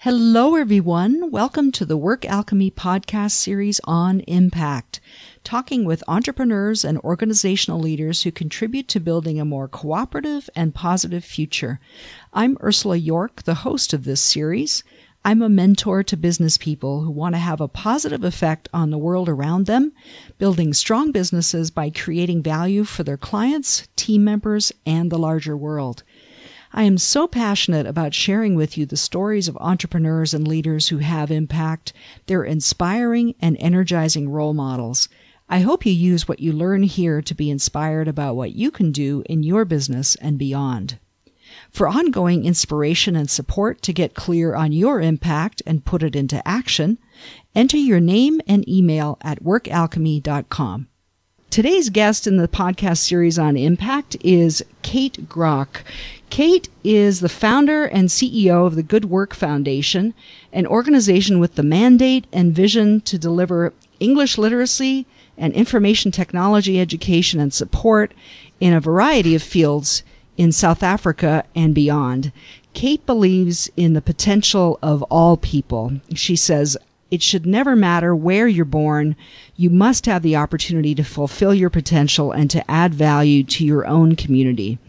Hello, everyone. Welcome to the Work Alchemy podcast series on impact, talking with entrepreneurs and organizational leaders who contribute to building a more cooperative and positive future. I'm Ursula Jorch, the host of this series. I'm a mentor to business people who want to have a positive effect on the world around them, building strong businesses by creating value for their clients, team members, and the larger world. I am so passionate about sharing with you the stories of entrepreneurs and leaders who have impact. They're inspiring and energizing role models. I hope you use what you learn here to be inspired about what you can do in your business and beyond. For ongoing inspiration and support to get clear on your impact and put it into action, enter your name and email at workalchemy.com. Today's guest in the podcast series on impact is Kate Groch. Kate is the founder and CEO of the Good Work Foundation, an organization with the mandate and vision to deliver English literacy and information technology education and support in a variety of fields in South Africa and beyond. Kate believes in the potential of all people. She says, it should never matter where you're born. You must have the opportunity to fulfill your potential and to add value to your own community.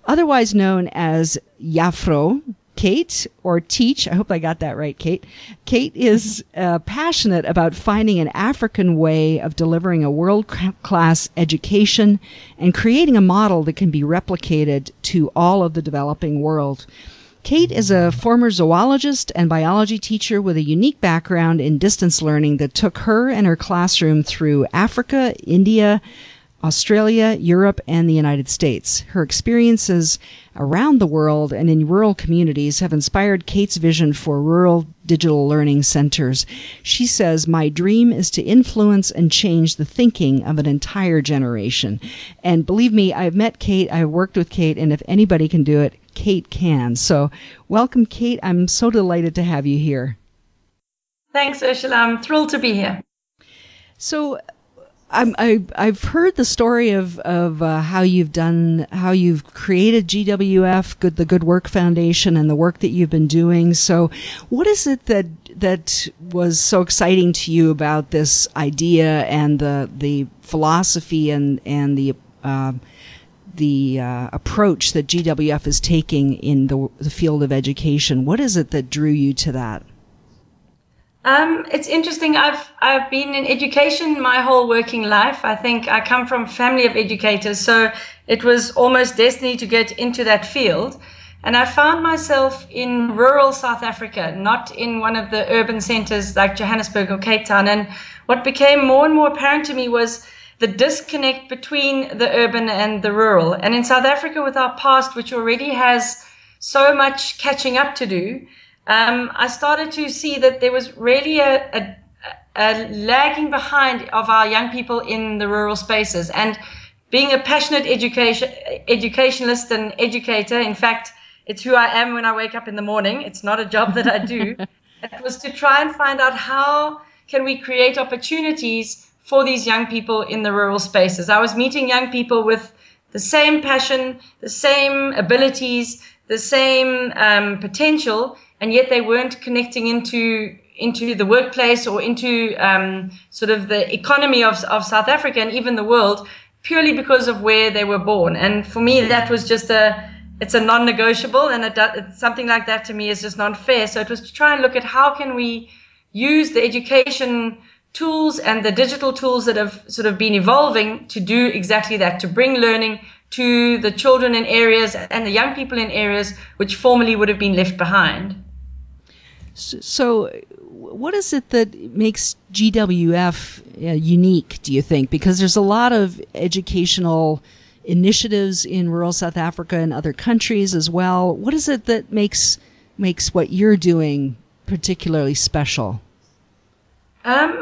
Otherwise known as Yafro, Kate, or Teach, I hope I got that right, Kate. Kate is passionate about finding an African way of delivering a world-class education and creating a model that can be replicated to all of the developing world. Kate is a former zoologist and biology teacher with a unique background in distance learning that took her and her classroom through Africa, India, Australia, Europe, and the United States. Her experiences around the world and in rural communities have inspired Kate's vision for rural digital learning centers. She says, "My dream is to influence and change the thinking of an entire generation." And believe me, I've met Kate, I've worked with Kate, and if anybody can do it, Kate can. So welcome, Kate. I'm so delighted to have you here. Thanks, Ursula. I'm thrilled to be here. So I've heard the story of how you've created GWF, the Good Work Foundation, and the work that you've been doing. So, what is it that was so exciting to you about this idea and the philosophy and the approach that GWF is taking in the field of education? What is it that drew you to that? It's interesting. I've been in education my whole working life. I think I come from a family of educators, so it was almost destiny to get into that field. And I found myself in rural South Africa, not in one of the urban centers like Johannesburg or Cape Town. And what became more and more apparent to me was the disconnect between the urban and the rural. And in South Africa, with our past, which already has so much catching up to do, I started to see that there was really a lagging behind of our young people in the rural spaces. And being a passionate educationalist and educator, in fact, it's who I am when I wake up in the morning. It's not a job that I do. It was to try and find out how can we create opportunities for these young people in the rural spaces. I was meeting young people with the same passion, the same abilities, the same potential, and yet they weren't connecting into the workplace or into sort of the economy of South Africa and even the world, purely because of where they were born. And for me, that was just it's a non-negotiable, and it's something like that to me is just not fair. So it was to try and look at how can we use the education tools and the digital tools that have sort of been evolving to do exactly that, to bring learning to the children in areas and the young people in areas which formerly would have been left behind. So what is it that makes GWF unique, do you think? Because there's a lot of educational initiatives in rural South Africa and other countries as well. What is it that makes what you're doing particularly special?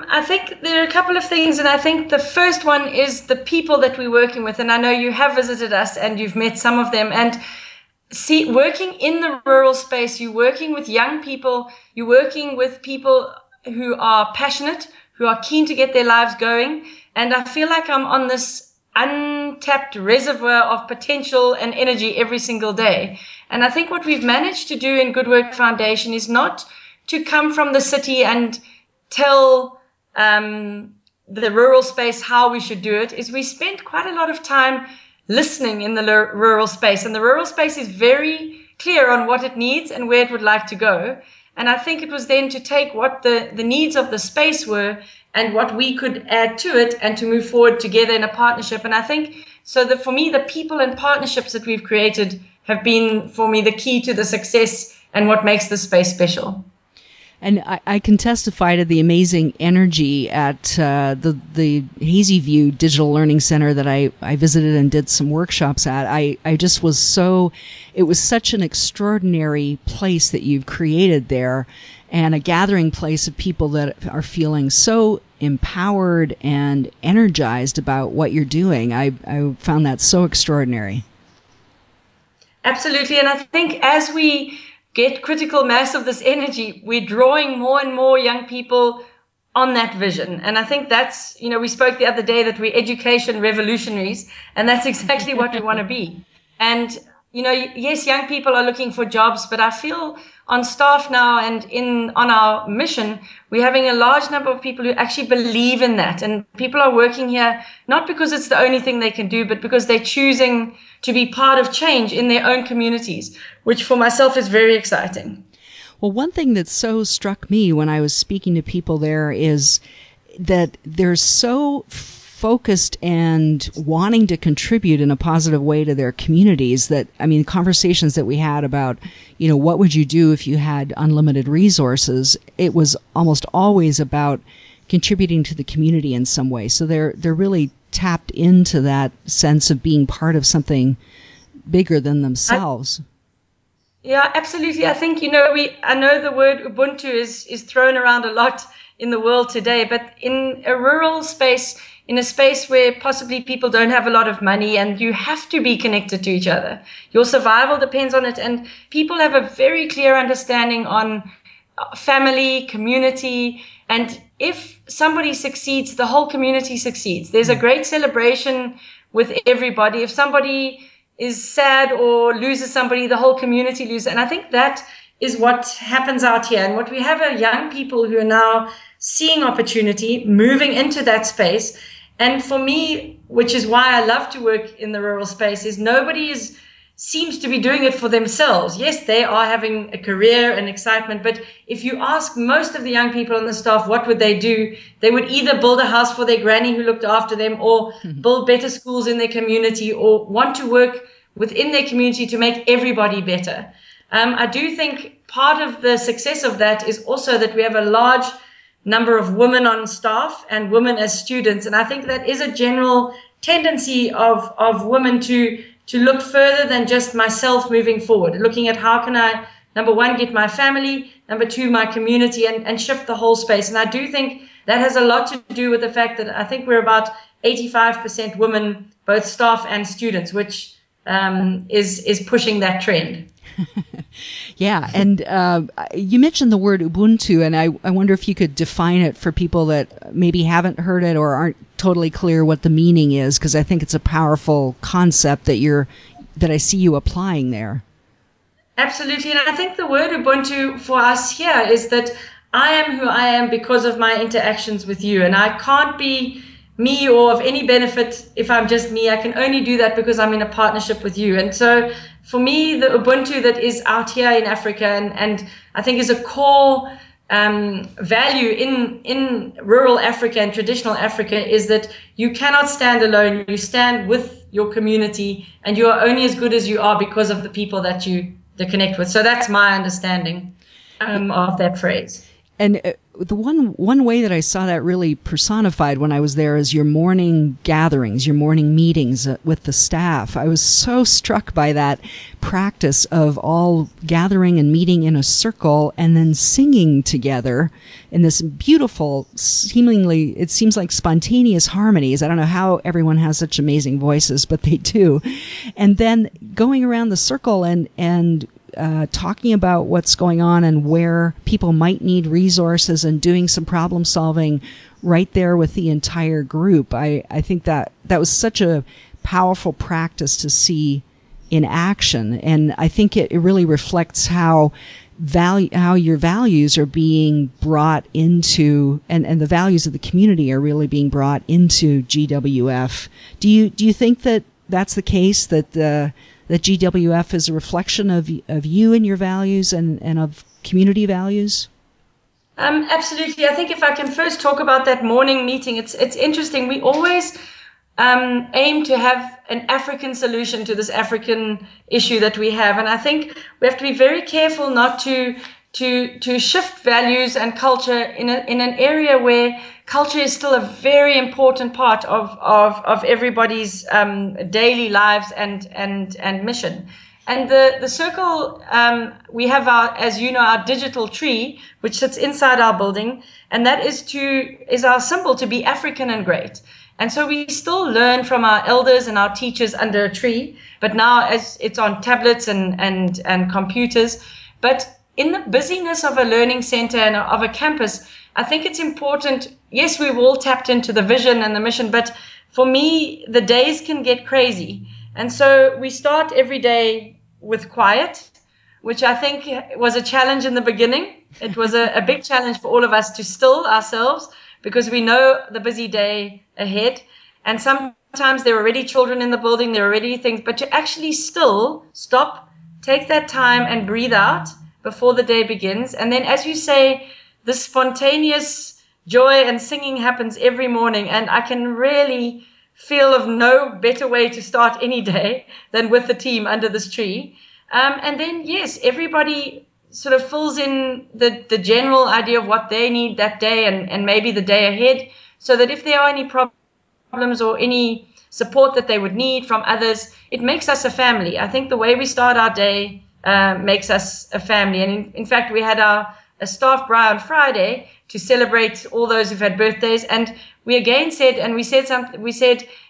I think there are a couple of things, and I think the first one is the people that we're working with. And I know you have visited us and you've met some of them. And see, working in the rural space, you're working with young people, you're working with people who are passionate, who are keen to get their lives going. And I feel like I'm on this untapped reservoir of potential and energy every single day. And I think what we've managed to do in Good Work Foundation is not to come from the city and tell the rural space how we should do it, is we spent quite a lot of time listening in the rural space. And the rural space is very clear on what it needs and where it would like to go. And I think it was then to take what the needs of the space were and what we could add to it and to move forward together in a partnership. And I think, so that for me, the people and partnerships that we've created have been, for me, the key to the success and what makes the space special. And I can testify to the amazing energy at the Hazy View Digital Learning Center that I visited and did some workshops at. I just was it was such an extraordinary place that you've created there, and a gathering place of people that are feeling so empowered and energized about what you're doing. I found that so extraordinary. Absolutely. And I think as we get critical mass of this energy, we're drawing more and more young people on that vision. And I think that's, we spoke the other day that we're education revolutionaries, and that's exactly what we want to be. And, yes, young people are looking for jobs, but I feel on staff now and on our mission, we're having a large number of people who actually believe in that. And people are working here not because it's the only thing they can do, but because they're choosing to be part of change in their own communities, which for myself is very exciting. Well, one thing that so struck me when I was speaking to people there is that they're so focused and wanting to contribute in a positive way to their communities that, conversations that we had about, what would you do if you had unlimited resources? It was almost always about contributing to the community in some way. So they're really tapped into that sense of being part of something bigger than themselves. Yeah, absolutely. I think, I know the word Ubuntu is thrown around a lot in the world today, but in a rural space, in a space where possibly people don't have a lot of money and you have to be connected to each other, your survival depends on it. And people have a very clear understanding on family, community, and if somebody succeeds, the whole community succeeds. There's a great celebration with everybody. If somebody is sad or loses somebody, the whole community loses. And I think that is what happens out here. And what we have are young people who are now seeing opportunity, moving into that space. And for me, which is why I love to work in the rural space, is nobody seems to be doing it for themselves. Yes, they are having a career and excitement, but if you ask most of the young people on the staff what would they do, they would either build a house for their granny who looked after them, or build better schools in their community, or want to work within their community to make everybody better. I do think part of the success of that is also that we have a large number of women on staff and women as students. And I think that is a general tendency of women to look further than just myself moving forward, looking at how can I, number one, get my family, number two, my community, and shift the whole space. And I do think that has a lot to do with the fact that I think we're about 85% women, both staff and students, which is pushing that trend. Yeah, and you mentioned the word Ubuntu, and I wonder if you could define it for people that maybe haven't heard it or aren't totally clear what the meaning is, because I think it's a powerful concept that I see you applying there. Absolutely, and I think the word Ubuntu for us here is that I am who I am because of my interactions with you, and I can't be me or of any benefit if I'm just me. I can only do that because I'm in a partnership with you. And so for me, the Ubuntu that is out here in Africa and I think is a core value in rural Africa and traditional Africa is that you cannot stand alone. You stand with your community, and you are only as good as you are because of the people that you connect with. So that's my understanding of that phrase. And the one way that I saw that really personified when I was there is your morning gatherings, your morning meetings with the staff. I was so struck by that practice of all gathering and meeting in a circle and then singing together in this beautiful, it seems like spontaneous harmonies. I don't know how everyone has such amazing voices, but they do. And then going around the circle and talking about what's going on and where people might need resources and doing some problem solving right there with the entire group. I think that was such a powerful practice to see in action. And I think it really reflects how your values are being brought into, and the values of the community are really being brought into GWF. Do you think that that's the case, that GWF is a reflection of you and your values and of community values? Absolutely. I think if I can first talk about that morning meeting, it's interesting. We always aim to have an African solution to this African issue that we have. And I think we have to be very careful not to shift values and culture in an area where culture is still a very important part of everybody's daily lives and mission. And the circle, we have as you know, our digital tree, which sits inside our building, and that is our symbol to be African and great. And so we still learn from our elders and our teachers under a tree, but now as it's on tablets and computers. But in the busyness of a learning center and of a campus, I think it's important. Yes, we've all tapped into the vision and the mission, but for me, the days can get crazy. And so we start every day with quiet, which I think was a challenge in the beginning. It was a big challenge for all of us to still ourselves, because we know the busy day ahead. And sometimes there are already children in the building, there are already things, but to actually still stop, take that time and breathe out before the day begins. And then, as you say, this spontaneous joy and singing happens every morning. And I can really feel of no better way to start any day than with the team under this tree. And then, yes, everybody sort of fills in the general idea of what they need that day and maybe the day ahead, so that if there are any problems or any support that they would need from others, it makes us a family. I think the way we start our day makes us a family. And in fact, we had a staff braai on Friday to celebrate all those who've had birthdays. And we again said,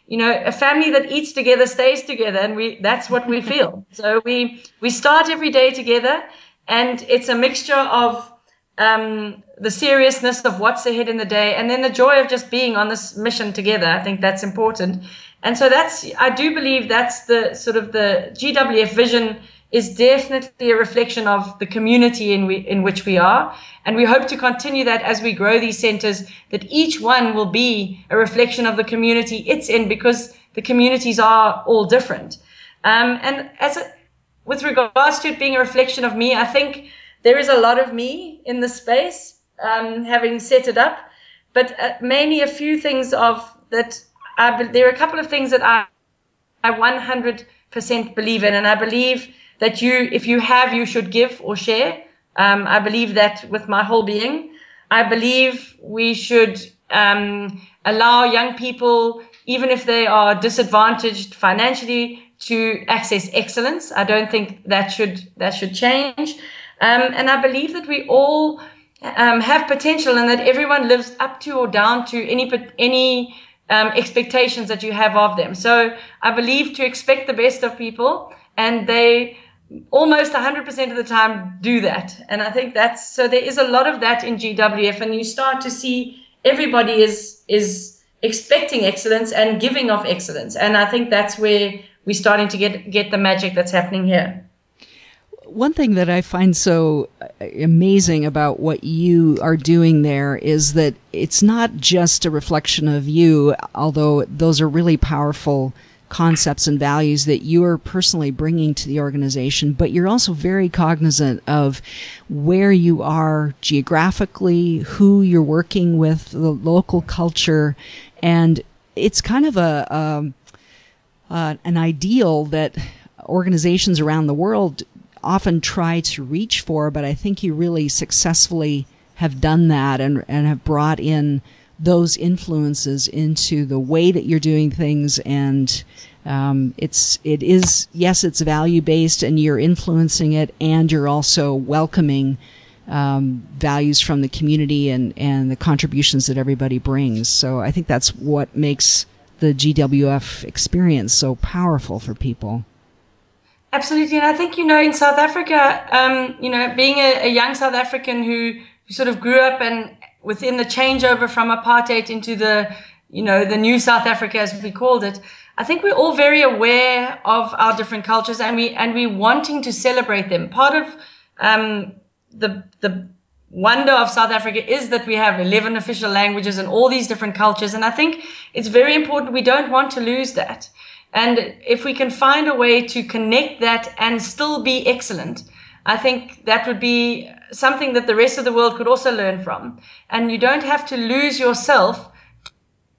you know, a family that eats together stays together. And that's what we feel. So we start every day together. And it's a mixture of the seriousness of what's ahead in the day, and then the joy of just being on this mission together. I think that's important. And so I do believe that's the sort of the GWF vision is definitely a reflection of the community in which we are. And we hope to continue that as we grow these centers, that each one will be a reflection of the community it's in, because the communities are all different. And with regards to it being a reflection of me, I think there is a lot of me in the space, having set it up, but mainly a few things there are a couple of things that I 100% believe in. And I believe that if you have, you should give or share. I believe that with my whole being. I believe we should allow young people, even if they are disadvantaged financially, to access excellence. I don't think that should change. And I believe that we all have potential, and that everyone lives up to or down to any expectations that you have of them. So I believe to expect the best of people, and they almost 100% of the time do that. And I think so there is a lot of that in GWF, and you start to see everybody is expecting excellence and giving of excellence. And I think that's where we're starting to get the magic that's happening here. One thing that I find so amazing about what you are doing there is that it's not just a reflection of you, although those are really powerful concepts and values that you are personally bringing to the organization, but you're also very cognizant of where you are geographically, who you're working with, the local culture, and it's kind of an ideal that organizations around the world often try to reach for, but I think you really successfully have done that and have brought in those influences into the way that you're doing things. And it's value based, and you're influencing it, and you're also welcoming values from the community and the contributions that everybody brings. So I think that's what makes the GWF experience so powerful for people. Absolutely. And I think, in South Africa, being a young South African who sort of grew up and within the changeover from apartheid into the new South Africa, as we called it, I think we're all very aware of our different cultures, and we wanting to celebrate them. Part of the wonder of South Africa is that we have 11 official languages and all these different cultures. And I think it's very important. We don't want to lose that. And if we can find a way to connect that and still be excellent, I think that would be something that the rest of the world could also learn from. And you don't have to lose yourself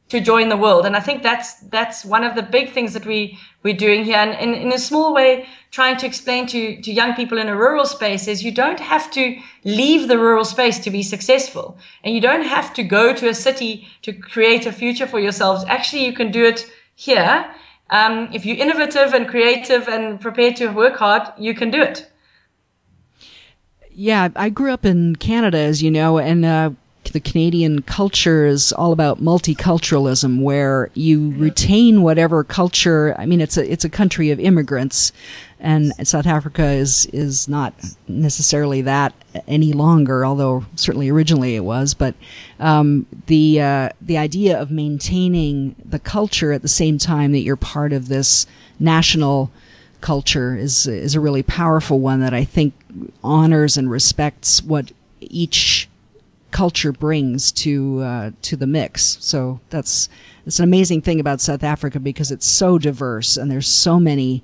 to join the world. And I think that's one of the big things that we're doing here. And in a small way, trying to explain to young people in a rural space is you don't have to leave the rural space to be successful. And you don't have to go to a city to create a future for yourselves. Actually, you can do it here. If you're innovative and creative and prepared to work hard, you can do it. Yeah, I grew up in Canada, as you know, and the Canadian culture is all about multiculturalism, where you retain whatever culture. I mean, it's a country of immigrants, and South Africa is not necessarily that any longer, although certainly originally it was. But the idea of maintaining the culture at the same time that you're part of this national culture is a really powerful one that I think honors and respects what each culture brings to the mix. So it's an amazing thing about South Africa, because it's so diverse and there's so many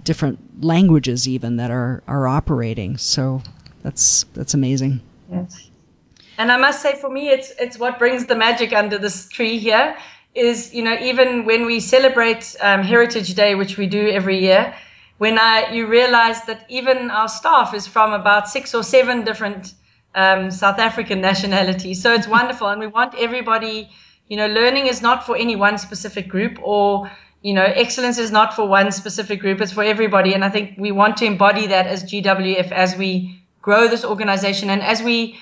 different languages even that are operating. So that's amazing. Yes. And I must say, for me, it's what brings the magic under this tree here is, even when we celebrate Heritage Day, which we do every year, you realize that even our staff is from about 6 or 7 different South African nationalities. So it's wonderful. And we want everybody, learning is not for any one specific group, or, excellence is not for one specific group. It's for everybody. And I think we want to embody that as GWF as we grow this organization, and as we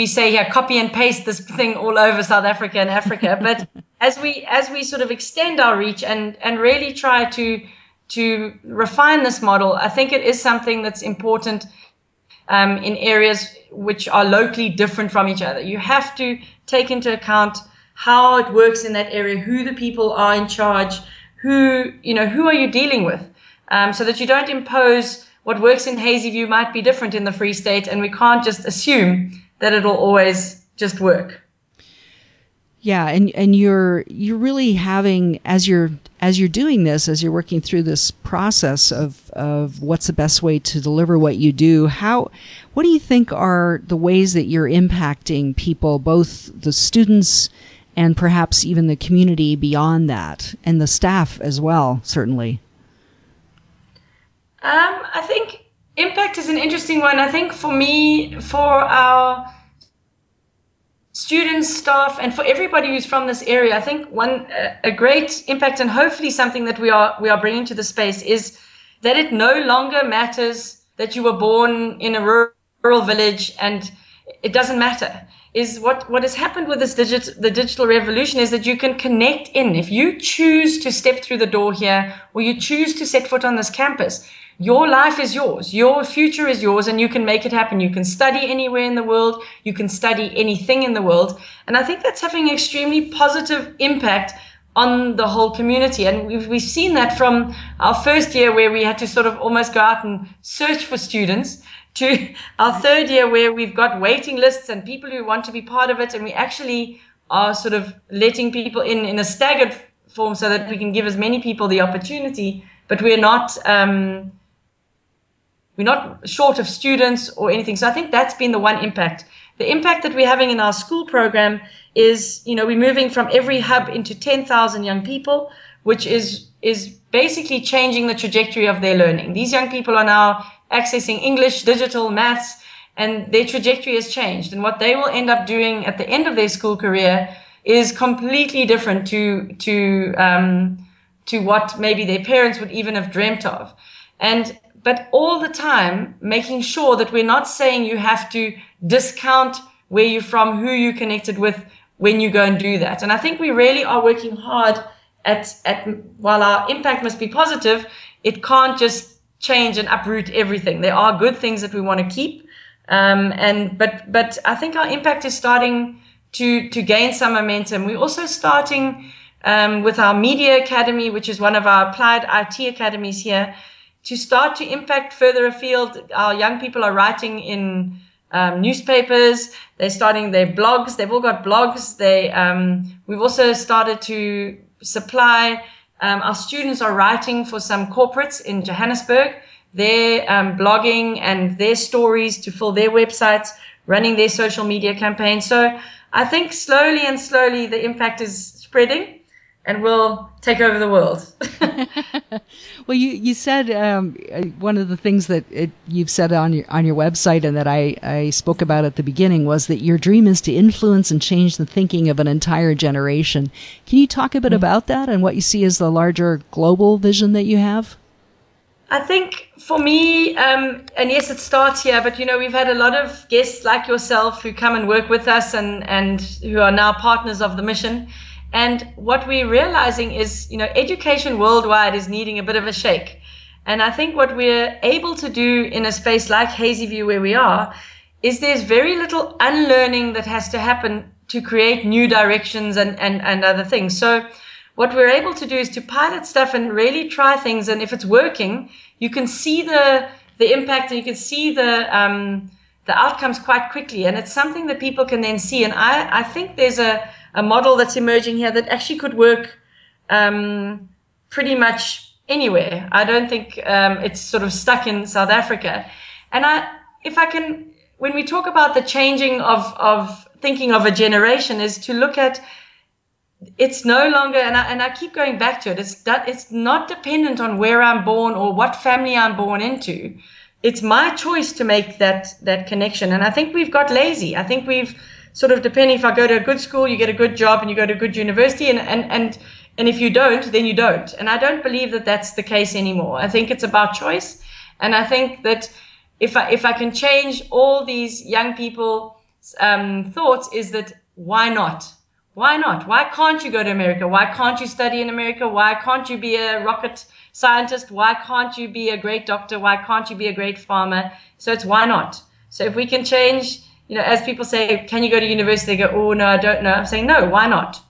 say here, copy and paste this thing all over South Africa and Africa. But as we sort of extend our reach and really try to refine this model, I think it is something that's important in areas which are locally different from each other. You have to take into account how it works in that area, who the people are in charge, who are you dealing with, so that you don't impose what works in Hazyview might be different in the Free State, and we can't just assume that it'll always just work. Yeah, and you're really having, as you're doing this, as you're working through this process of what's the best way to deliver what you do, what do you think are the ways that you're impacting people, both the students and perhaps even the community beyond that, and the staff as well, certainly? I think impact is an interesting one. I think for me, for our students, staff, and for everybody who's from this area, I think a great impact, and hopefully something that we are bringing to the space, is that it no longer matters that you were born in a rural village and it doesn't matter. Is what has happened with the digital revolution is that you can connect in. If you choose to step through the door here, or you choose to set foot on this campus, your life is yours. Your future is yours, and you can make it happen. You can study anywhere in the world. You can study anything in the world. And I think that's having an extremely positive impact on the whole community. And we've seen that from our first year, where we had to sort of almost go out and search for students, to our third year, where we've got waiting lists and people who want to be part of it. And we actually are sort of letting people in a staggered form so that we can give as many people the opportunity, but we're not short of students or anything. So I think that's been the one impact. The impact that we're having in our school program is, we're moving from every hub into 10,000 young people, which is basically changing the trajectory of their learning. These young people are now accessing English, digital, maths, and their trajectory has changed. And what they will end up doing at the end of their school career is completely different to what maybe their parents would even have dreamt of. But all the time, making sure that we're not saying you have to discount where you're from, who you connected with when you go and do that. And I think we really are working hard while our impact must be positive, it can't just change and uproot everything. There are good things that we want to keep. But I think our impact is starting to gain some momentum. We're also starting with our Media Academy, which is one of our applied IT academies here, to start to impact further afield. Our young people are writing in newspapers. They're starting their blogs. They've all got blogs. We've also started to supply. Our students are writing for some corporates in Johannesburg. They're blogging and their stories to fill their websites, running their social media campaigns. So I think slowly the impact is spreading and will take over the world. Well, you said one of the things that you've said on your website and that I spoke about at the beginning was that your dream is to influence and change the thinking of an entire generation. Can you talk a bit about that and what you see as the larger global vision that you have? I think for me, and yes, it starts here, but we've had a lot of guests like yourself who come and work with us and who are now partners of the mission. And what we're realizing is, education worldwide is needing a bit of a shake. And I think what we're able to do in a space like Hazyview where we are, is there's very little unlearning that has to happen to create new directions and other things. So what we're able to do is to pilot stuff and really try things. And if it's working, you can see the impact and you can see the outcomes quite quickly. And it's something that people can then see. And I think there's a model that's emerging here that actually could work pretty much anywhere. I don't think it's sort of stuck in South Africa. And when we talk about the changing of thinking of a generation, is to look at it's no longer, and I keep going back to it, it's not dependent on where I'm born or what family I'm born into. It's my choice to make that connection. And I think we've got lazy. I think we've sort of, depending, if I go to a good school, you get a good job and you go to a good university, and if you don't, then you don't. And I don't believe that that's the case anymore. I think it's about choice. And I think that if I can change all these young people's thoughts, is that why not? Why not? Why can't you go to America? Why can't you study in America? Why can't you be a rocket scientist? Why can't you be a great doctor? Why can't you be a great farmer? So it's why not? So if we can change, as people say, can you go to university? They go, oh, no, I don't know. I'm saying, no, why not?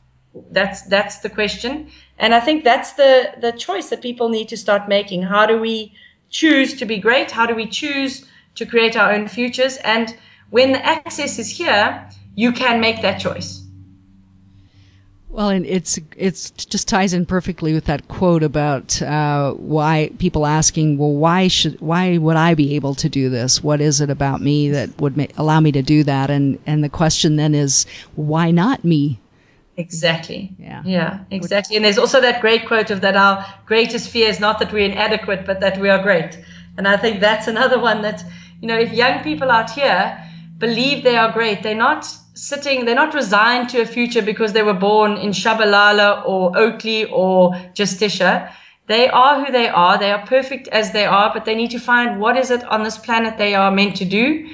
That's the question. And I think that's the choice that people need to start making. How do we choose to be great? How do we choose to create our own futures? And when the access is here, you can make that choice. Well, and it's just ties in perfectly with that quote about why people asking, well, why would I be able to do this? What is it about me that would allow me to do that? And the question then is, why not me? Exactly. Yeah, exactly. And there's also that great quote of that our greatest fear is not that we're inadequate, but that we are great. And I think that's another one that, if young people out here believe they are great, they're not resigned to a future because they were born in Shabalala or Oakley or Justicia. They are who they are. They are perfect as they are, but they need to find what is it on this planet they are meant to do,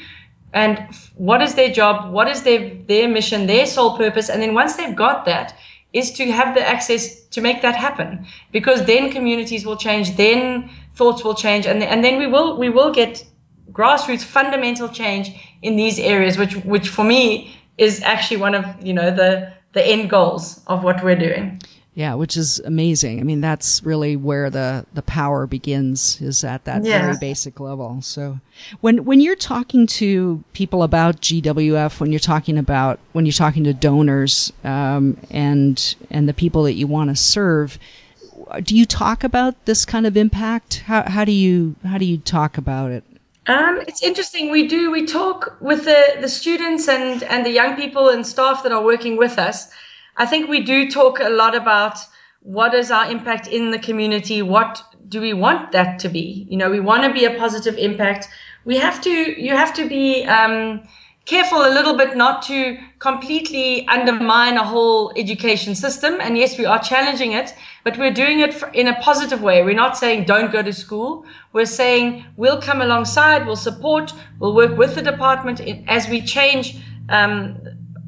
and what is their job, what is their mission, their sole purpose. And then once they've got that, is to have the access to make that happen, because then communities will change, then thoughts will change, and then we will get grassroots fundamental change in these areas, which for me is actually one of the end goals of what we're doing. Yeah, which is amazing. I mean, that's really where the power begins, is at that very basic level. So when you're talking to people about GWF, when you're talking to donors and the people that you want to serve, do you talk about this kind of impact? How do you talk about it? It's interesting. We talk with the students and the young people and staff that are working with us. I think we do talk a lot about what is our impact in the community. What do we want that to be? We want to be a positive impact. You have to be careful a little bit not to completely undermine a whole education system. And yes, we are challenging it, but we're doing it in a positive way. We're not saying don't go to school. We're saying we'll come alongside, we'll support, we'll work with the department as we change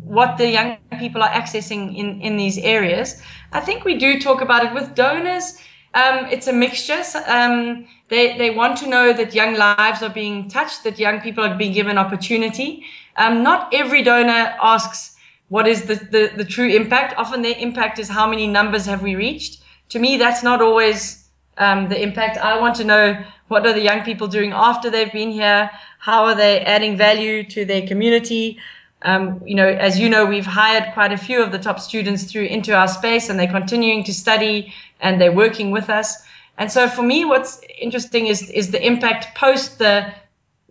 what the young people are accessing in these areas. I think we do talk about it with donors. It's a mixture. They want to know that young lives are being touched, that young people are being given opportunity. Not every donor asks what is the true impact. Often their impact is how many numbers have we reached. To me, that's not always the impact. I want to know, what are the young people doing after they've been here? How are they adding value to their community? As you know, we've hired quite a few of the top students into our space, and they're continuing to study and they're working with us. And so for me, what's interesting is the impact post the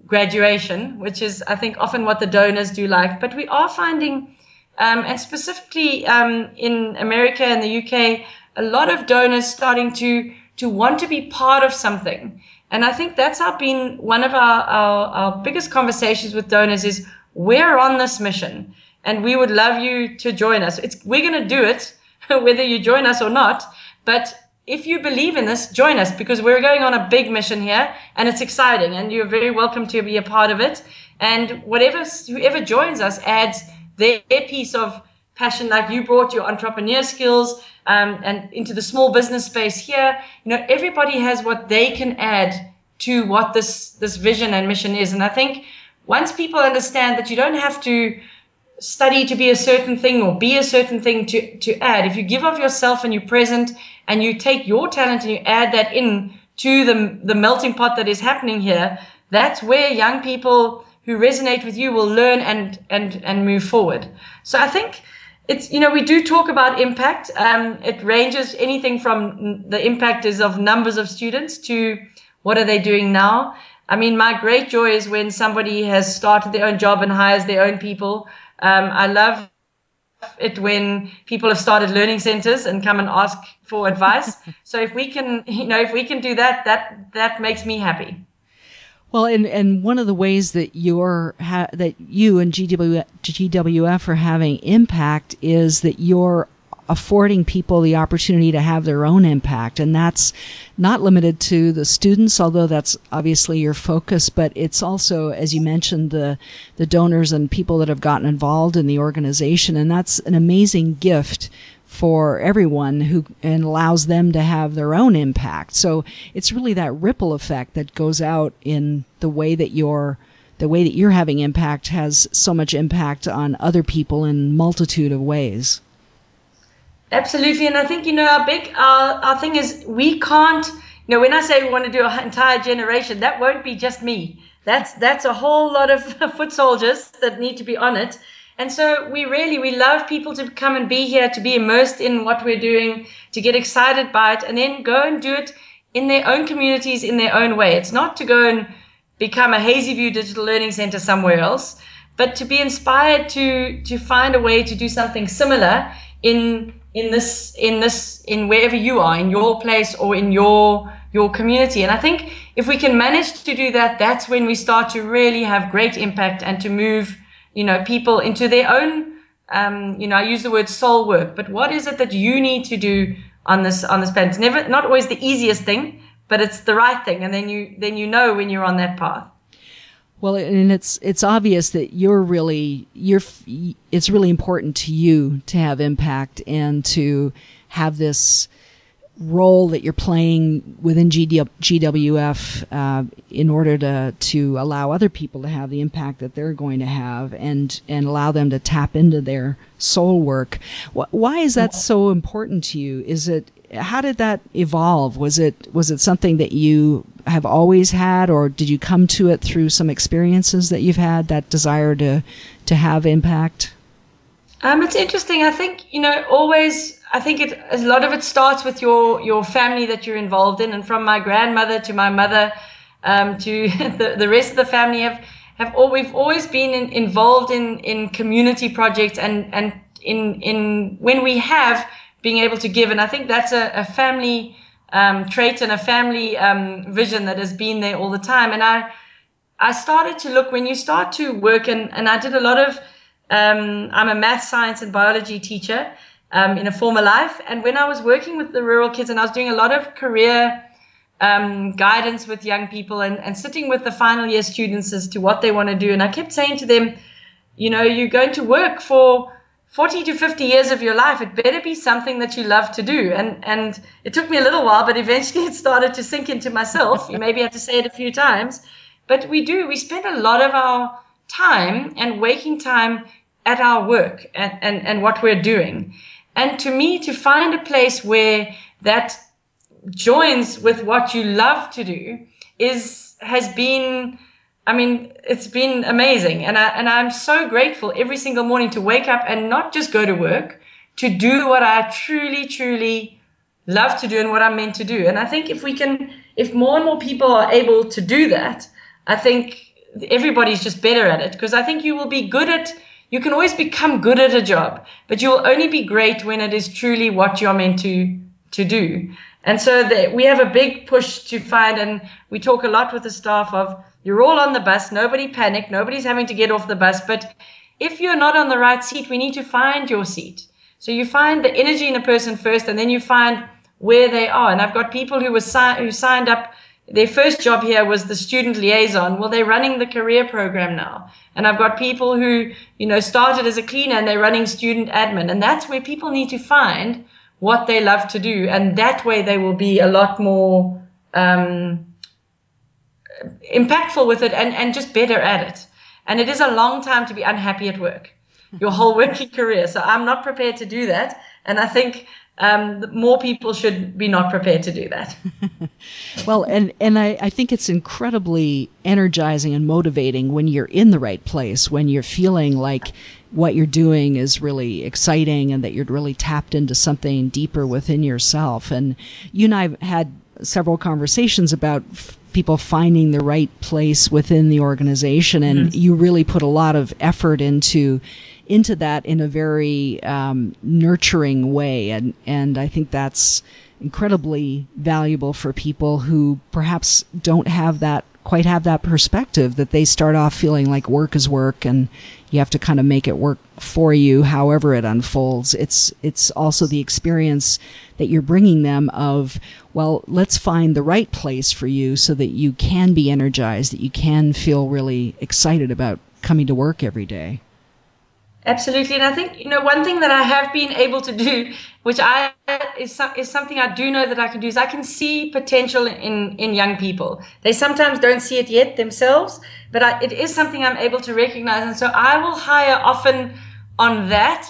graduation, which is, I think, often what the donors do like. But we are finding, and specifically in America and the UK, a lot of donors starting to want to be part of something. And I think that's been one of our biggest conversations with donors is, we're on this mission and we would love you to join us. We're going to do it, whether you join us or not. But if you believe in this, join us, because we're going on a big mission here and it's exciting and you're very welcome to be a part of it. And whoever joins us adds their piece of passion, like you brought your entrepreneur skills and into the small business space here. Everybody has what they can add to what this vision and mission is. And I think once people understand that you don't have to study to be a certain thing or be a certain thing to add, if you give of yourself and you're present and you take your talent and you add that in to the melting pot that is happening here, that's where young people who resonate with you will learn and move forward. So I think it's, we do talk about impact. It ranges anything from the impact is of numbers of students to what are they doing now. I mean, my great joy is when somebody has started their own job and hires their own people. I love it when people have started learning centers and come and ask for advice. So if we can do that, that makes me happy. Well, and one of the ways that you and GWF are having impact is that you're affording people the opportunity to have their own impact. And that's not limited to the students, although that's obviously your focus, but it's also, as you mentioned, the donors and people that have gotten involved in the organization. And that's an amazing gift for everyone and allows them to have their own impact. So it's really that ripple effect that goes out in the way that you're having impact has so much impact on other people in multitude of ways. Absolutely. And I think, our thing is, we can't, when I say we want to do an entire generation, that won't be just me. That's a whole lot of foot soldiers that need to be on it. And so we love people to come and be here, to be immersed in what we're doing, to get excited by it, and then go and do it in their own communities, in their own way. It's not to go and become a Hazy View Digital Learning Center somewhere else, but to be inspired to find a way to do something similar in wherever you are, in your place or in your community. And I think if we can manage to do that, that's when we start to really have great impact and to move people into their own, I use the word soul work, but what is it that you need to do on this planet? It's not always the easiest thing, but it's the right thing. And then you know when you're on that path. Well, and it's obvious that it's really important to you to have impact and to have this role that you're playing within GWF in order to allow other people to have the impact that they're going to have and allow them to tap into their soul work. Why is that so important to you? How did that evolve? Was it something that you have always had, or did you come to it through some experiences that you've had, that desire to have impact? It's interesting. I think, always, I think a lot of it starts with your family that you're involved in. And from my grandmother to my mother, to the rest of the family we've always been involved in community projects and in when we have being able to give. And I think that's a family trait and a family vision that has been there all the time. And I started to look, when you start to work, and I did a lot of, I'm a math, science, and biology teacher in a former life. And when I was working with the rural kids, and I was doing a lot of career guidance with young people and sitting with the final year students as to what they want to do. And I kept saying to them, you're going to work for 40 to 50 years of your life. It better be something that you love to do. And it took me a little while, but eventually it started to sink into myself. You maybe have to say it a few times, but we spend a lot of our time and waking time at our work and what we're doing. And to me, to find a place where that joins with what you love to do has been, I mean, it's been amazing. And I'm so grateful every single morning to wake up and not just go to work, to do what I truly, truly love to do and what I'm meant to do. And I think if more and more people are able to do that, I think everybody's just better at it, because I think you can always become good at a job, but you will only be great when it is truly what you're meant to do. And so we have a big push to find, and we talk a lot with the staff of, you're all on the bus, nobody panic, nobody's having to get off the bus, but if you're not on the right seat, we need to find your seat. So you find the energy in a person first, and then you find where they are. And I've got people who signed up. Their first job here was the student liaison. Well, they're running the career program now. And I've got people who, started as a cleaner and they're running student admin. And that's where people need to find what they love to do. And that way they will be a lot more impactful with it and just better at it. And it is a long time to be unhappy at work, your whole working career. So I'm not prepared to do that. And I think more people should be not prepared to do that. Well, and I think it's incredibly energizing and motivating when you're in the right place, when you're feeling like what you're doing is really exciting and that you're really tapped into something deeper within yourself. And you and I have had several conversations about people finding the right place within the organization, and you really put a lot of effort into that in a very nurturing way, and I think that's incredibly valuable for people who perhaps don't quite have that perspective, that they start off feeling like work is work and you have to kind of make it work for you however it unfolds. It's also the experience that you're bringing them of, well, let's find the right place for you so that you can be energized, that you can feel really excited about coming to work every day. Absolutely. And I think, one thing that I have been able to do, which is something I do know that I can do, is I can see potential in young people. They sometimes don't see it yet themselves, but it is something I'm able to recognize. And so I will hire often on that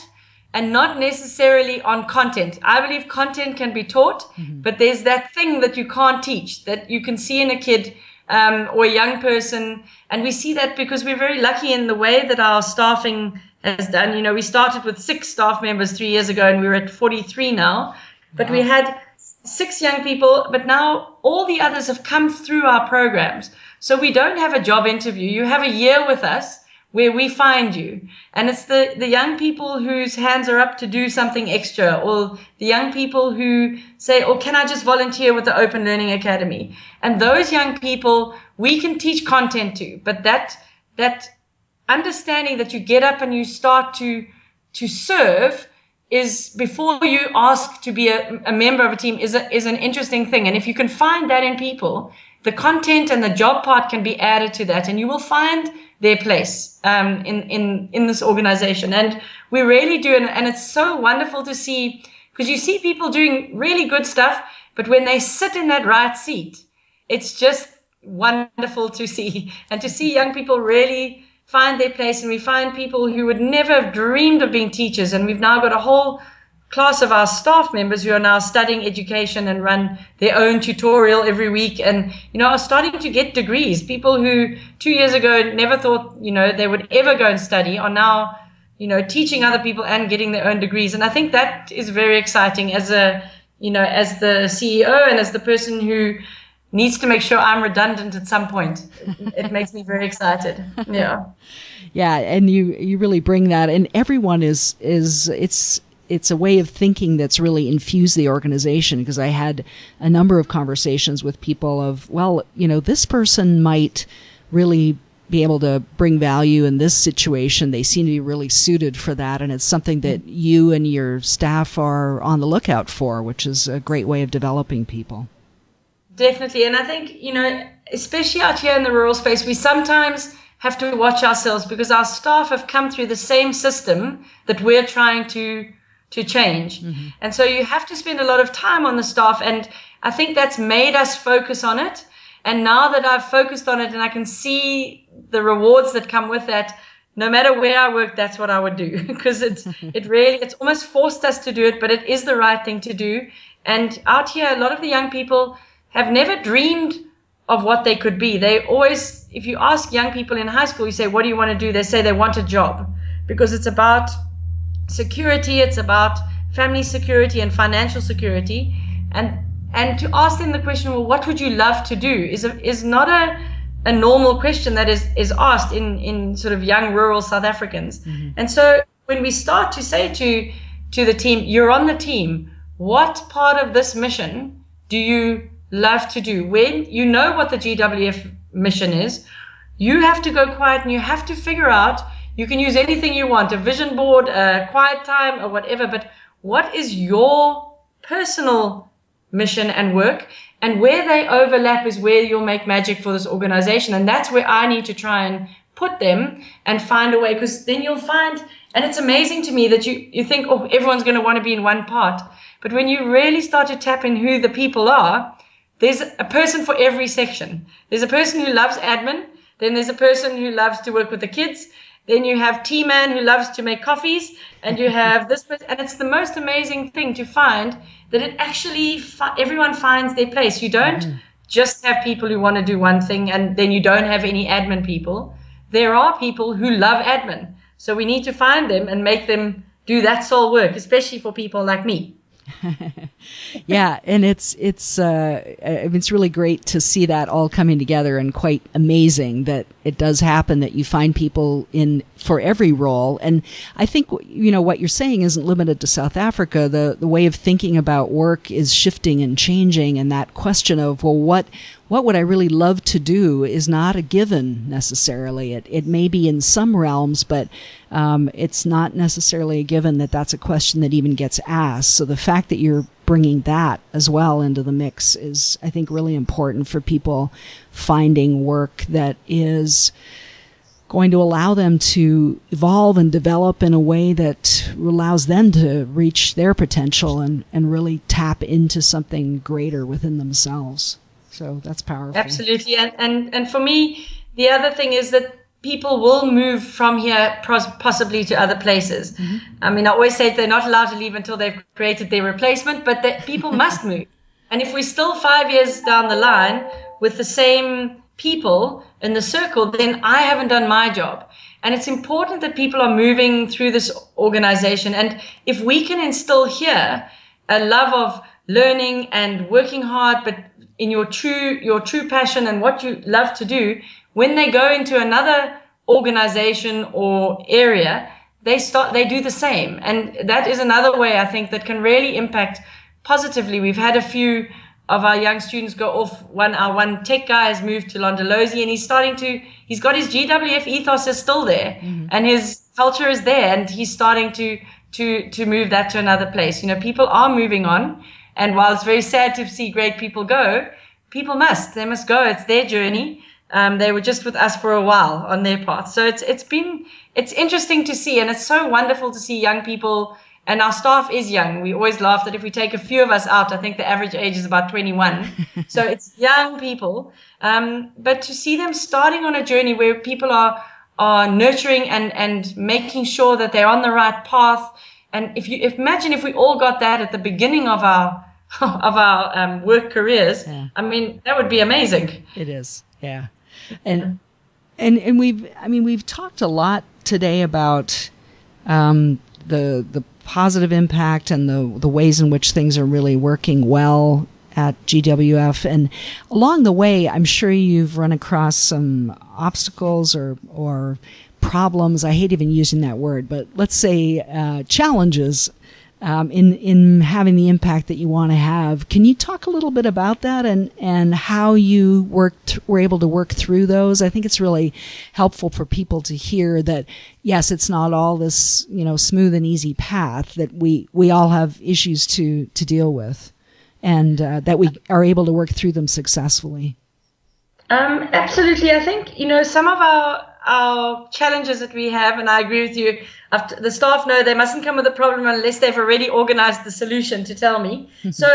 and not necessarily on content. I believe content can be taught, but there's that thing that you can't teach, that you can see in a kid or a young person. And we see that because we're very lucky in the way that our staffing has done. We started with 6 staff members 3 years ago, and we're at 43 now. But we had 6 young people, but now all the others have come through our programs. So we don't have a job interview. You have a year with us where we find you. And it's the young people whose hands are up to do something extra, or the young people who say, oh, can I just volunteer with the Open Learning Academy? And those young people, we can teach content to, but that understanding that you get up and you start to serve is, before you ask to be a member of a team, is an interesting thing. And if you can find that in people, the content and the job part can be added to that, and you will find their place in this organization. And we really do. And it's so wonderful to see, because you see people doing really good stuff, but when they sit in that right seat, it's just wonderful to see. And to see young people really find their place, and we find people who would never have dreamed of being teachers. And we've now got a whole class of our staff members who are now studying education and run their own tutorial every week, and are starting to get degrees. People who 2 years ago never thought they would ever go and study are now teaching other people and getting their own degrees. And I think that is very exciting as the CEO and as the person who needs to make sure I'm redundant at some point. It makes me very excited. Yeah. Yeah, and you really bring that, and everyone it's a way of thinking that's really infused the organization, because I had a number of conversations with people of, well, this person might really be able to bring value in this situation. They seem to be really suited for that, and it's something that you and your staff are on the lookout for, which is a great way of developing people. Definitely. And I think, especially out here in the rural space, we sometimes have to watch ourselves, because our staff have come through the same system that we're trying to change. And so you have to spend a lot of time on the staff. And I think that's made us focus on it. And now that I've focused on it and I can see the rewards that come with that, no matter where I worked, that's what I would do, because it's almost forced us to do it, but it is the right thing to do. And out here, a lot of the young people have never dreamed of what they could be. They always, if you ask young people in high school, you say, what do you want to do? They say they want a job, because it's about security, it's about family security and financial security. And to ask them the question, well, what would you love to do, is not a normal question that is asked in sort of young rural South Africans. Mm-hmm. And so when we start to say to the team, you're on the team, what part of this mission do you love to do? When you know what the GWF mission is, you have to go quiet and you have to figure out, you can use anything you want, a vision board, a quiet time or whatever, but what is your personal mission and work? And where they overlap is where you'll make magic for this organization. And that's where I need to try and put them and find a way, because then you'll find, and it's amazing to me that you think, oh, everyone's going to want to be in one part. But when you really start to tap in who the people are, there's a person for every section. There's a person who loves admin. Then there's a person who loves to work with the kids. Then you have T-Man who loves to make coffees, and you have this person. And it's the most amazing thing to find that it actually, everyone finds their place. You don't just have people who want to do one thing and then you don't have any admin people. There are people who love admin. So we need to find them and make them do that soul work, especially for people like me. Yeah, and it's really great to see that all coming together, and quite amazing that it does happen that you find people in for every role. And I think what you're saying isn't limited to South Africa. The way of thinking about work is shifting and changing, and that question of, well, what would I really love to do is not a given necessarily. It may be in some realms, but it's not necessarily a given that that's a question that even gets asked. So the fact that you're bringing that as well into the mix is, I think, really important for people finding work that is going to allow them to evolve and develop in a way that allows them to reach their potential and really tap into something greater within themselves. So that's powerful. Absolutely. And for me, the other thing is that people will move from here possibly to other places. Mm-hmm. I mean, I always say they're not allowed to leave until they've created their replacement, but that people must move. And if we're still 5 years down the line with the same people in the circle, then I haven't done my job. And it's important that people are moving through this organization. And if we can instill here a love of learning and working hard, but in your true passion and what you love to do, when they go into another organization or area, they do the same. And that is another way, I think, that can really impact positively. We've had a few of our young students go off. Our one tech guy has moved to Londolozi, and he's got his GWF ethos is still there, and his culture is there, and he's starting to move that to another place. People are moving on. And while it's very sad to see great people go, they must go. It's their journey. They were just with us for a while on their path. So it's interesting to see, and it's so wonderful to see young people, and our staff is young. We always laugh that if we take a few of us out, I think the average age is about 21. So it's young people. But to see them starting on a journey where people are nurturing and making sure that they're on the right path. And imagine if we all got that at the beginning of our work careers, yeah. I mean, that would be amazing. It is, yeah. And we've talked a lot today about the positive impact and the ways in which things are really working well at GWF. And along the way, I'm sure you've run across some obstacles or problems. I hate even using that word, but let's say challenges in having the impact that you want to have. Can you talk a little bit about that and how you were able to work through those? I think it's really helpful for people to hear that, yes, it's not all this smooth and easy path, that we all have issues to deal with, and that we are able to work through them successfully. Absolutely. I think some of our challenges that we have, and I agree with you, the staff know they mustn't come with a problem unless they've already organized the solution to tell me. So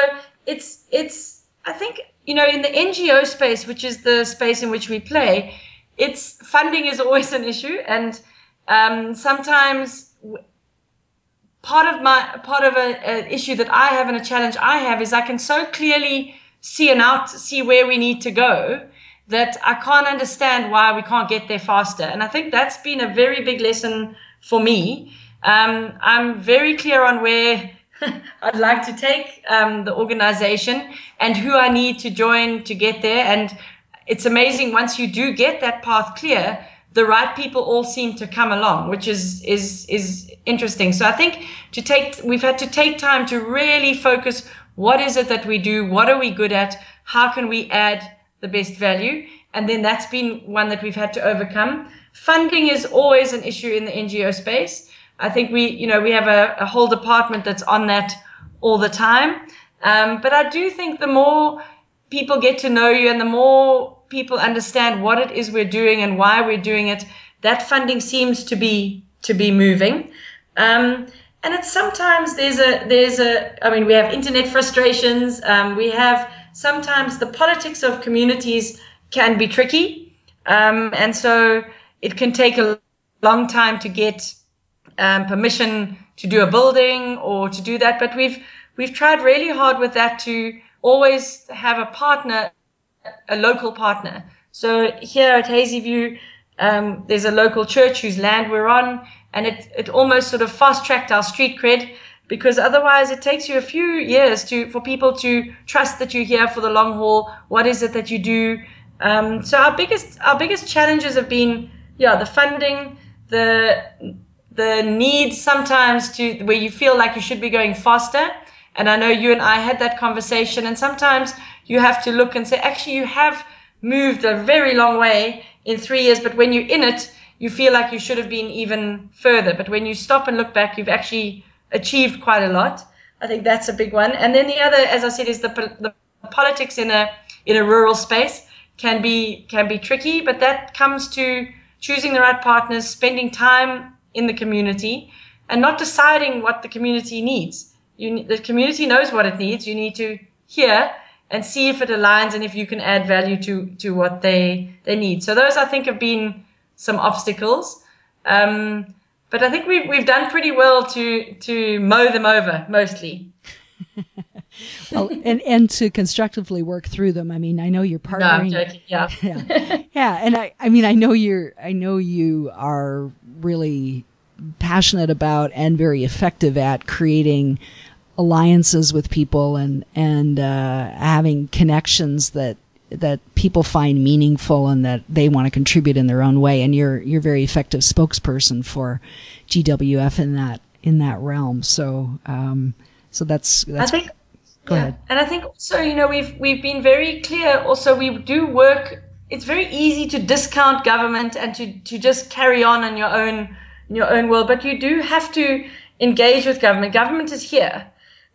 it's I think in the NGO space, which is the space in which we play, funding is always an issue, and Sometimes part of an issue that I have and a challenge I have is I can so clearly see where we need to go that I can't understand why we can't get there faster. And I think that's been a very big lesson for me. I'm very clear on where I'd like to take the organization and who I need to join to get there. And it's amazing, once you do get that path clear, the right people all seem to come along, which is interesting. So I think we've had to take time to really focus. What is it that we do? What are we good at? How can we add the best value? And then that's been one that we've had to overcome. Funding is always an issue in the NGO space. I think we have a whole department that's on that all the time. But I do think the more people get to know you and the more people understand what it is we're doing and why we're doing it, that funding seems to be moving. And it's sometimes we have internet frustrations. We have sometimes the politics of communities can be tricky. And so it can take a long time to get permission to do a building or to do that. But we've tried really hard with that to always have a partner, a local partner. So here at Hazyview, there's a local church whose land we're on, and it almost sort of fast-tracked our street cred, because otherwise it takes you a few years for people to trust that you're here for the long haul. What is it that you do? So our biggest challenges have been, the funding, the need sometimes where you feel like you should be going faster. And I know you and I had that conversation, and sometimes you have to look and say, actually, you have moved a very long way in 3 years, but when you're in it, you feel like you should have been even further. But when you stop and look back, you've actually achieved quite a lot. I think that's a big one. And then the other, as I said, is the politics in a rural space can be tricky, but that comes to choosing the right partners, spending time in the community, and not deciding what the community needs. The community knows what it needs. You need to hear and see if it aligns and if you can add value to what they need. So those, I think, have been some obstacles. But I think we've done pretty well to mow them over, mostly. Well, and to constructively work through them. I mean, I know you're partnering. No, I'm joking. Yeah. Yeah. And I know you are really passionate about and very effective at creating alliances with people and having connections that people find meaningful and that they want to contribute in their own way. And you're a very effective spokesperson for GWF in that realm. So that's I think. Go ahead. And I think also, we've been very clear. Also, we do work. It's very easy to discount government and to just carry on in your own world, but you do have to engage with government. Government is here,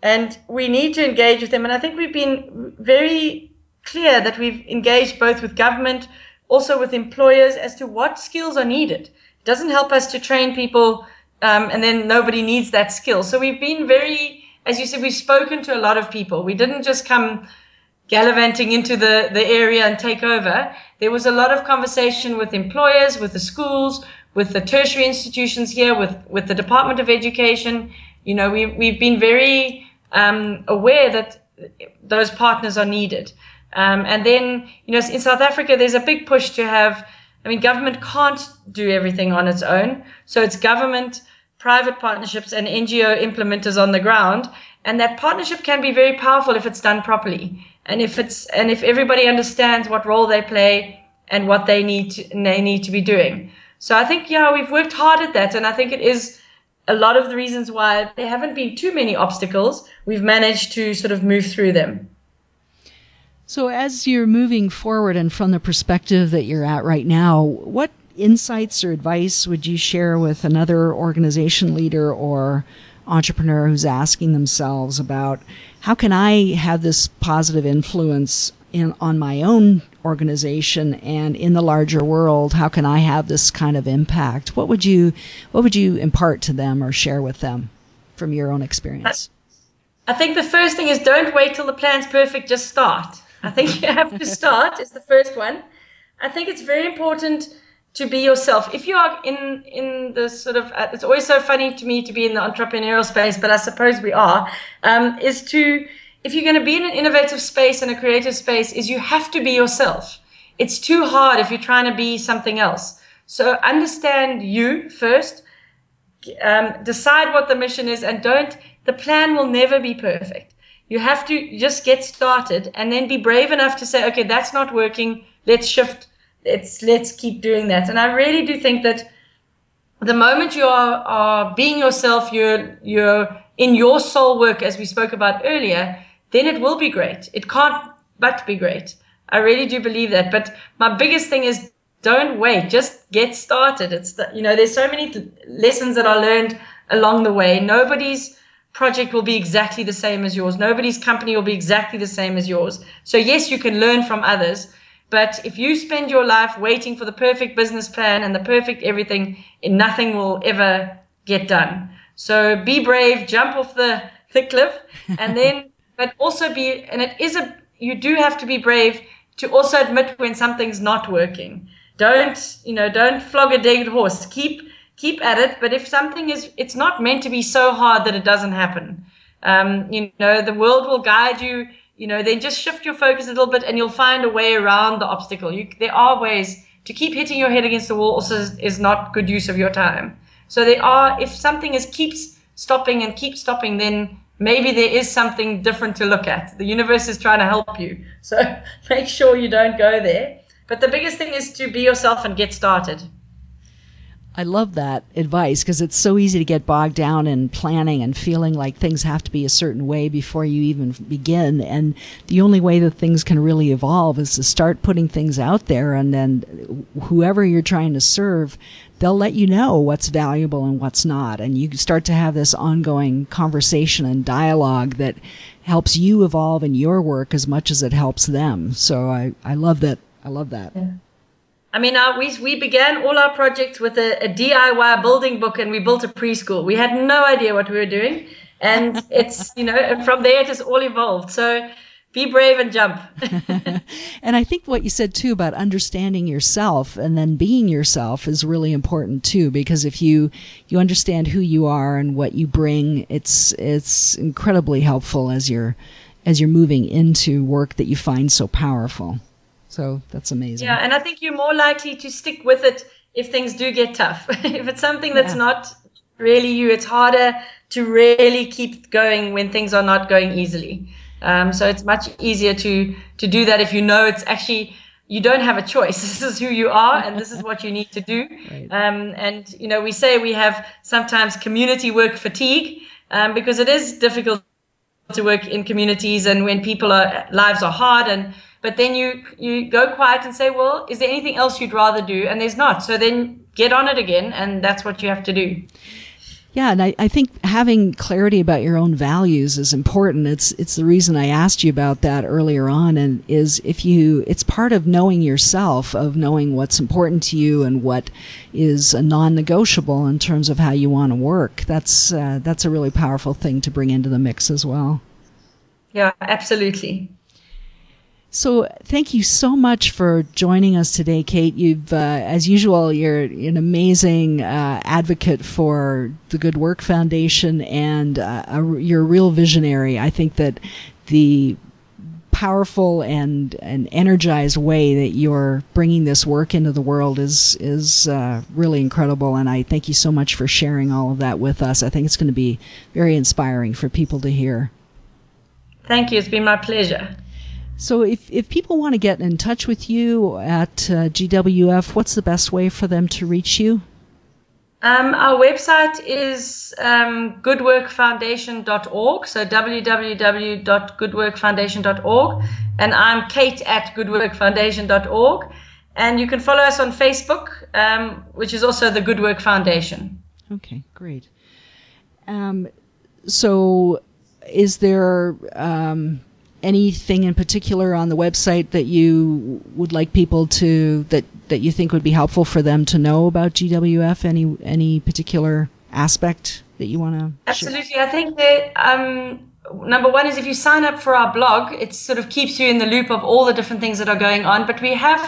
and we need to engage with them. And I think we've been very clear that we've engaged both with government, also with employers, as to what skills are needed. It doesn't help us to train people, and then nobody needs that skill. So we've been very, as you said, we've spoken to a lot of people. We didn't just come gallivanting into the area and take over. There was a lot of conversation with employers, with the schools, with the tertiary institutions here, with the Department of Education. We've been very aware that those partners are needed. And then, in South Africa, there's a big push to have, government can't do everything on its own. So it's government, private partnerships, and NGO implementers on the ground. And that partnership can be very powerful if it's done properly. And if everybody understands what role they play and what they need to be doing. So I think, we've worked hard at that. And I think it is a lot of the reasons why there haven't been too many obstacles. We've managed to sort of move through them. So as you're moving forward and from the perspective that you're at right now, what insights or advice would you share with another organization leader or entrepreneur who's asking themselves about how can I have this positive influence on my own organization and in the larger world? How can I have this kind of impact? What would you impart to them or share with them from your own experience? I think the first thing is don't wait till the plan's perfect, just start. I think you have to start is the first one. I think it's very important to be yourself. If you are in the sort of, it's always so funny to me to be in the entrepreneurial space, but I suppose we are, if you're going to be in an innovative space and a creative space, is you have to be yourself. It's too hard if you're trying to be something else. So understand you first, decide what the mission is, and the plan will never be perfect. You have to just get started and then be brave enough to say, okay, that's not working. Let's shift. Let's keep doing that. And I really do think that the moment you are being yourself, you're in your soul work, as we spoke about earlier, then it will be great. It can't but be great. I really do believe that. But my biggest thing is, don't wait. Just get started. There's so many lessons that I learned along the way. Nobody's project will be exactly the same as yours. Nobody's company will be exactly the same as yours. So yes, you can learn from others. But if you spend your life waiting for the perfect business plan and the perfect everything, nothing will ever get done. So be brave, jump off the cliff, and then, but also you do have to be brave to also admit when something's not working. Don't flog a dead horse. Keep at it. But if something it's not meant to be so hard that it doesn't happen. The world will guide you. Then just shift your focus a little bit and you'll find a way around the obstacle. There are ways. To keep hitting your head against the wall also is not good use of your time. So if something keeps stopping, then maybe there is something different to look at. The universe is trying to help you. So make sure you don't go there. But the biggest thing is to be yourself and get started. I love that advice because it's so easy to get bogged down in planning and feeling like things have to be a certain way before you even begin. And the only way that things can really evolve is to start putting things out there, and then whoever you're trying to serve, they'll let you know what's valuable and what's not. And you start to have this ongoing conversation and dialogue that helps you evolve in your work as much as it helps them. So I love that. I love that. Yeah. I mean, we began all our projects with a DIY building book, and we built a preschool. We had no idea what we were doing. And it's, from there it has all evolved. So be brave and jump. And I think what you said too about understanding yourself and then being yourself is really important too, because if you understand who you are and what you bring, it's incredibly helpful as you're moving into work that you find so powerful. So that's amazing. Yeah, and I think you're more likely to stick with it if things do get tough. If it's something that's not really you, it's harder to really keep going when things are not going easily. So it's much easier to do that if it's actually, you don't have a choice. This is who you are and this is what you need to do. Right. And we say we have sometimes community work fatigue because it is difficult to work in communities and when lives are hard, but then you go quiet and say, well, is there anything else you'd rather do? And there's not. So then get on it again, and that's what you have to do. Yeah, and I think having clarity about your own values is important. It's the reason I asked you about that earlier on, and it's part of knowing yourself, of knowing what's important to you and what is a non-negotiable in terms of how you want to work. That's a really powerful thing to bring into the mix as well. Yeah, absolutely. So thank you so much for joining us today, Kate. You've, as usual, you're an amazing advocate for the Good Work Foundation, and you're a real visionary. I think that the powerful and energized way that you're bringing this work into the world is really incredible, and I thank you so much for sharing all of that with us. I think it's going to be very inspiring for people to hear. Thank you. It's been my pleasure. So if people want to get in touch with you at GWF, what's the best way for them to reach you? Our website is goodworkfoundation.org, so www.goodworkfoundation.org, and I'm Kate at goodworkfoundation.org, and you can follow us on Facebook, which is also the Good Work Foundation. Okay, great. So is there anything in particular on the website that you would like people that you think would be helpful for them to know about GWF? Any particular aspect that you want to Absolutely. Share? I think that number one is if you sign up for our blog, it sort of keeps you in the loop of all the different things that are going on. But we have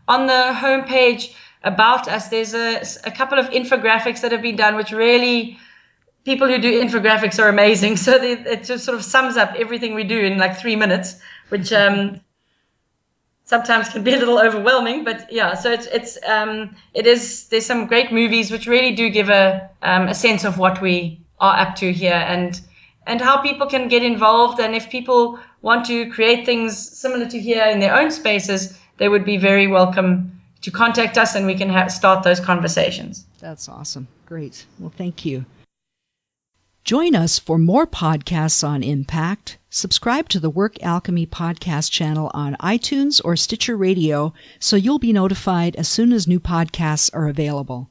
on the homepage about us. There's a couple of infographics that have been done, which really, people who do infographics are amazing. So it just sort of sums up everything we do in like 3 minutes, which sometimes can be a little overwhelming. But yeah, so there's some great movies which really do give a sense of what we are up to here and how people can get involved. And if people want to create things similar to here in their own spaces, they would be very welcome to contact us, and we can start those conversations. That's awesome. Great. Well, thank you. Join us for more podcasts on impact. Subscribe to the Work Alchemy podcast channel on iTunes or Stitcher Radio so you'll be notified as soon as new podcasts are available.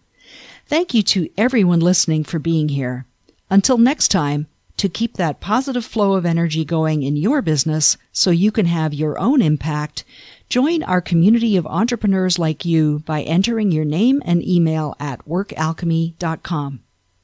Thank you to everyone listening for being here. Until next time, to keep that positive flow of energy going in your business so you can have your own impact, join our community of entrepreneurs like you by entering your name and email at workalchemy.com.